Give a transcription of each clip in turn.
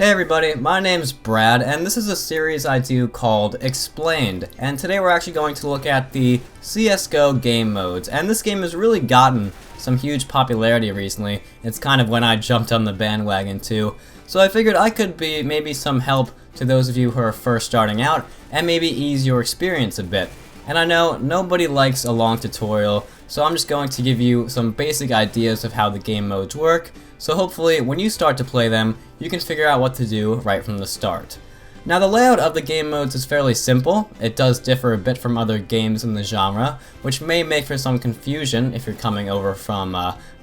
Hey everybody, my name's Brad, and this is a series I do called Explained, and today we're actually going to look at the CSGO game modes, and this game has really gotten some huge popularity recently. It's kind of when I jumped on the bandwagon too, so I figured I could be maybe some help to those of you who are first starting out, and maybe ease your experience a bit. And I know nobody likes a long tutorial, so I'm just going to give you some basic ideas of how the game modes work, so hopefully when you start to play them, you can figure out what to do right from the start. Now the layout of the game modes is fairly simple. It does differ a bit from other games in the genre, which may make for some confusion if you're coming over from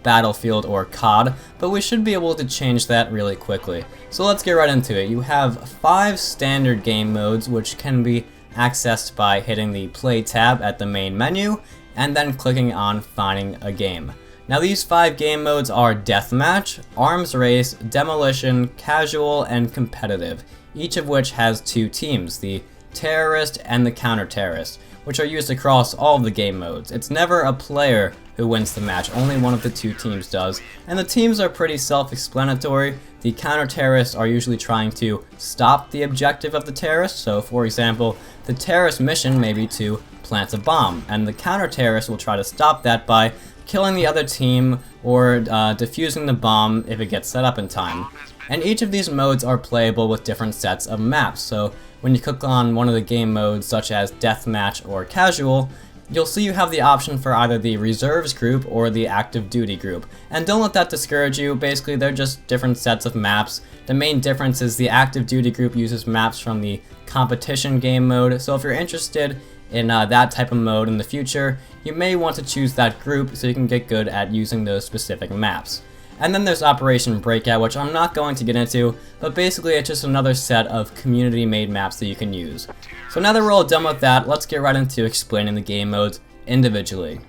Battlefield or COD, but we should be able to change that really quickly. So let's get right into it. You have 5 standard game modes which can be accessed by hitting the play tab at the main menu and then clicking on finding a game. Now these 5 game modes are Deathmatch, Arms Race, Demolition, Casual, and Competitive, each of which has 2 teams, the Terrorist and the Counter-Terrorist, which are used across all of the game modes. It's never a player who wins the match, only one of the 2 teams does, and the teams are pretty self-explanatory. The Counter-Terrorists are usually trying to stop the objective of the terrorist, so for example, the terrorist mission may be to plant a bomb, and the Counter-Terrorist will try to stop that by killing the other team or defusing the bomb if it gets set up in time. And each of these modes are playable with different sets of maps, so when you click on one of the game modes such as Deathmatch or Casual, you'll see you have the option for either the Reserves group or the Active Duty group. And don't let that discourage you, basically they're just different sets of maps. The main difference is the Active Duty group uses maps from the Competition game mode, so if you're interested in that type of mode in the future, you may want to choose that group so you can get good at using those specific maps. And then there's Operation Breakout, which I'm not going to get into, but basically it's just another set of community-made maps that you can use. So now that we're all done with that, let's get right into explaining the game modes individually.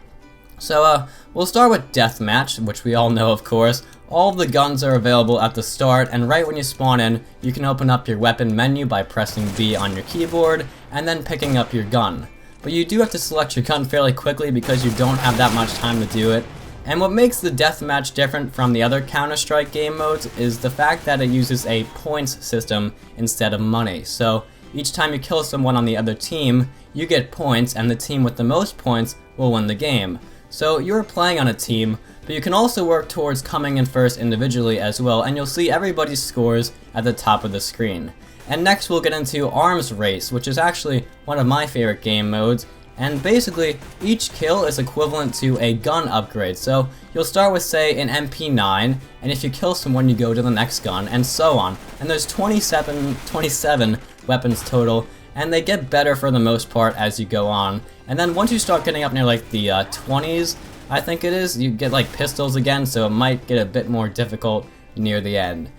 So we'll start with Deathmatch, which we all know of course. All of the guns are available at the start, and right when you spawn in, you can open up your weapon menu by pressing B on your keyboard, and then picking up your gun. But you do have to select your gun fairly quickly because you don't have that much time to do it. And what makes the Deathmatch different from the other Counter-Strike game modes is the fact that it uses a points system instead of money. So each time you kill someone on the other team, you get points, and the team with the most points will win the game. So you're playing on a team, but you can also work towards coming in first individually as well, and you'll see everybody's scores at the top of the screen. And next we'll get into Arms Race, which is actually one of my favorite game modes. And basically, each kill is equivalent to a gun upgrade. So you'll start with, say, an MP9, and if you kill someone, you go to the next gun, and so on. And there's 27 weapons total, and they get better for the most part as you go on. And then once you start getting up near like the 20s, I think it is, you get like pistols again, so it might get a bit more difficult near the end.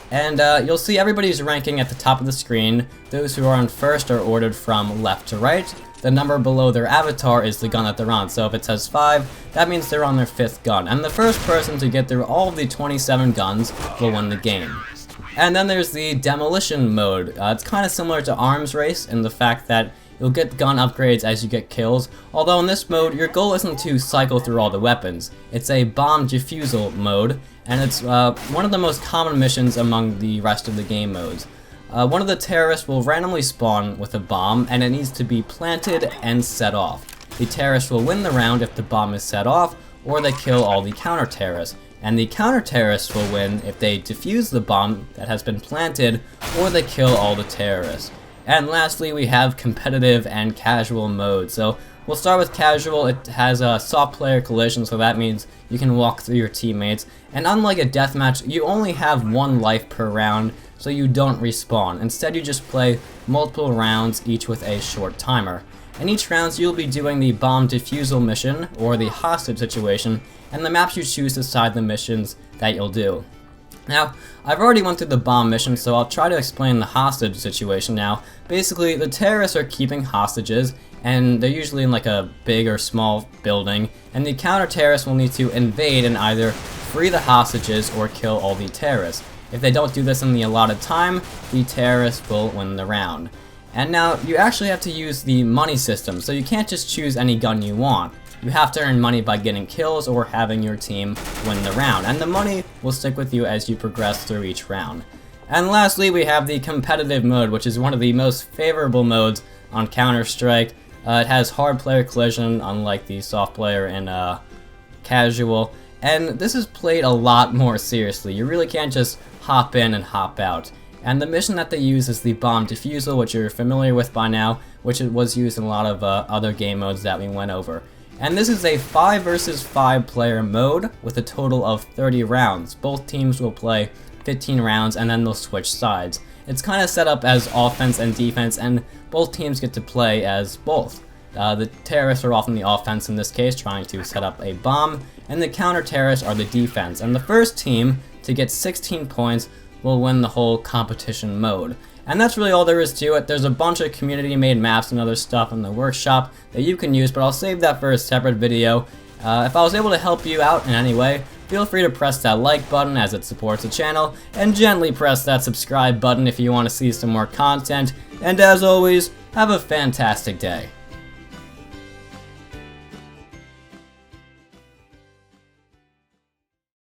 And you'll see everybody's ranking at the top of the screen. Those who are on first are ordered from left to right. The number below their avatar is the gun that they're on, so if it says 5, that means they're on their 5th gun. And the first person to get through all of the 27 guns will win the game. And then there's the Demolition Mode. It's kind of similar to Arms Race in the fact that you'll get gun upgrades as you get kills, although in this mode, your goal isn't to cycle through all the weapons. It's a bomb defusal mode, and it's one of the most common missions among the rest of the game modes. One of the terrorists will randomly spawn with a bomb, and it needs to be planted and set off. The terrorist will win the round if the bomb is set off, or they kill all the counter-terrorists. And the counter-terrorists will win if they defuse the bomb that has been planted, or they kill all the terrorists. And lastly, we have competitive and casual mode. So we'll start with casual. It has a soft player collision, so that means you can walk through your teammates. And unlike a deathmatch, you only have 1 life per round, so you don't respawn. Instead, you just play multiple rounds, each with a short timer. In each round, you'll be doing the bomb defusal mission, or the hostage situation, and the maps you choose decide the missions that you'll do. Now, I've already went through the bomb mission, so I'll try to explain the hostage situation now. Basically, the terrorists are keeping hostages, and they're usually in like a big or small building, and the counter-terrorists will need to invade and either free the hostages or kill all the terrorists. If they don't do this in the allotted time, the terrorists will win the round. And now, you actually have to use the money system, so you can't just choose any gun you want. You have to earn money by getting kills or having your team win the round, and the money will stick with you as you progress through each round. And lastly, we have the competitive mode, which is one of the most favorable modes on Counter-Strike. It has hard player collision, unlike the soft player in casual. And this is played a lot more seriously. You really can't just hop in and hop out. And the mission that they use is the bomb defusal, which you're familiar with by now, which it was used in a lot of other game modes that we went over. And this is a 5 versus 5 player mode with a total of 30 rounds. Both teams will play 15 rounds and then they'll switch sides. It's kind of set up as offense and defense, and both teams get to play as both. The terrorists are often the offense in this case, trying to set up a bomb, and the counter-terrorists are the defense. And the first team to get 16 points will win the whole competition mode. And that's really all there is to it. There's a bunch of community-made maps and other stuff in the workshop that you can use, but I'll save that for a separate video. If I was able to help you out in any way, feel free to press that like button as it supports the channel, and gently press that subscribe button if you want to see some more content. And as always, have a fantastic day.